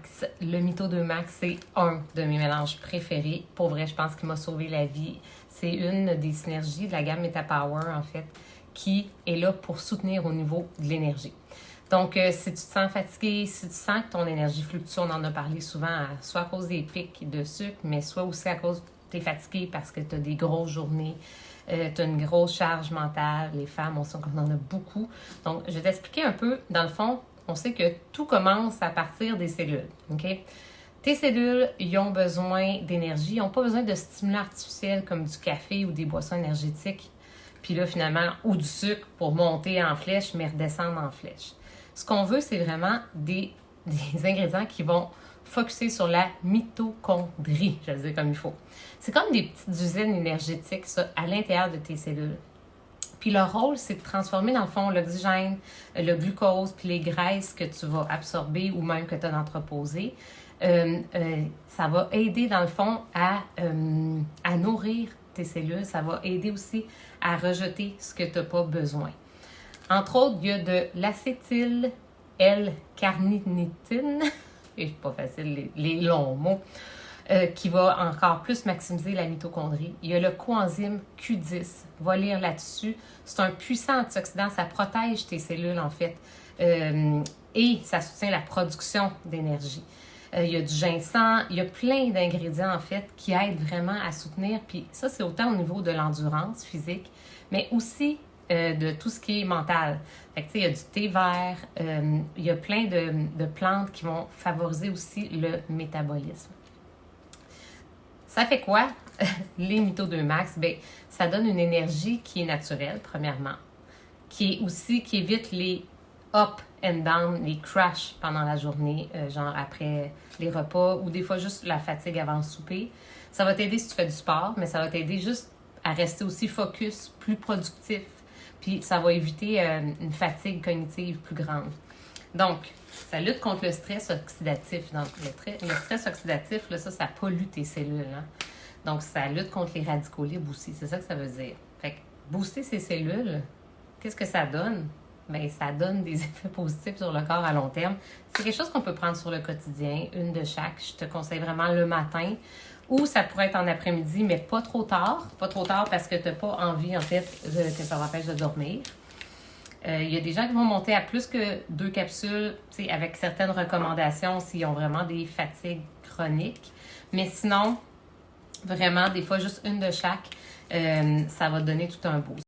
Max. Le Mytho 2 Max, c'est un de mes mélanges préférés. Pour vrai, je pense qu'il m'a sauvé la vie. C'est une des synergies de la gamme MetaPower, en fait, qui est là pour soutenir au niveau de l'énergie. Donc, si tu te sens fatigué, si tu sens que ton énergie fluctue, on en a parlé souvent, soit à cause des pics de sucre, mais soit aussi à cause que tu es fatigué parce que tu as des grosses journées, tu as une grosse charge mentale. Les femmes, on sait qu'on en a beaucoup. Donc, je vais t'expliquer un peu, dans le fond, on sait que tout commence à partir des cellules, OK? Tes cellules, ils ont besoin d'énergie, ils n'ont pas besoin de stimulants artificiels comme du café ou des boissons énergétiques, puis là, finalement, ou du sucre pour monter en flèche, mais redescendre en flèche. Ce qu'on veut, c'est vraiment des ingrédients qui vont focusser sur la mitochondrie, je vais le dire comme il faut. C'est comme des petites usines énergétiques, ça, à l'intérieur de tes cellules. Puis leur rôle, c'est de transformer, dans le fond, l'oxygène, le glucose, puis les graisses que tu vas absorber ou même que tu as d'entreposer. Ça va aider, dans le fond, à nourrir tes cellules. Ça va aider aussi à rejeter ce que tu n'as pas besoin. Entre autres, il y a de l'acétyl L-carnitine, c'est pas facile les longs mots, qui va encore plus maximiser la mitochondrie. Il y a le coenzyme Q10. Va lire là-dessus. C'est un puissant antioxydant. Ça protège tes cellules, en fait. Et ça soutient la production d'énergie. Il y a du ginseng. Il y a plein d'ingrédients, en fait, qui aident vraiment à soutenir. Puis ça, c'est autant au niveau de l'endurance physique, mais aussi de tout ce qui est mental. Fait que, il y a du thé vert. Il y a plein de plantes qui vont favoriser aussi le métabolisme. Ça fait quoi, les Mytho 2 Max? Bien, ça donne une énergie qui est naturelle, premièrement, qui évite les up and down, les crashs pendant la journée, genre après les repas, ou des fois juste la fatigue avant le souper. Ça va t'aider si tu fais du sport, mais ça va t'aider juste à rester aussi focus, plus productif, puis ça va éviter une fatigue cognitive plus grande. Donc, ça lutte contre le stress oxydatif. Donc, le stress oxydatif, là, ça pollue tes cellules. Hein? Donc, ça lutte contre les radicaux libres aussi. C'est ça que ça veut dire. Fait que booster ces cellules, qu'est-ce que ça donne? Bien, ça donne des effets positifs sur le corps à long terme. C'est quelque chose qu'on peut prendre sur le quotidien, une de chaque. Je te conseille vraiment le matin. Ou ça pourrait être en après-midi, mais pas trop tard. Pas trop tard parce que tu n'as pas envie, en fait, que ça t'empêche de dormir. Il y a des gens qui vont monter à plus que 2 capsules, avec certaines recommandations s'ils ont vraiment des fatigues chroniques. Mais sinon, vraiment, des fois, juste une de chaque, ça va te donner tout un boost.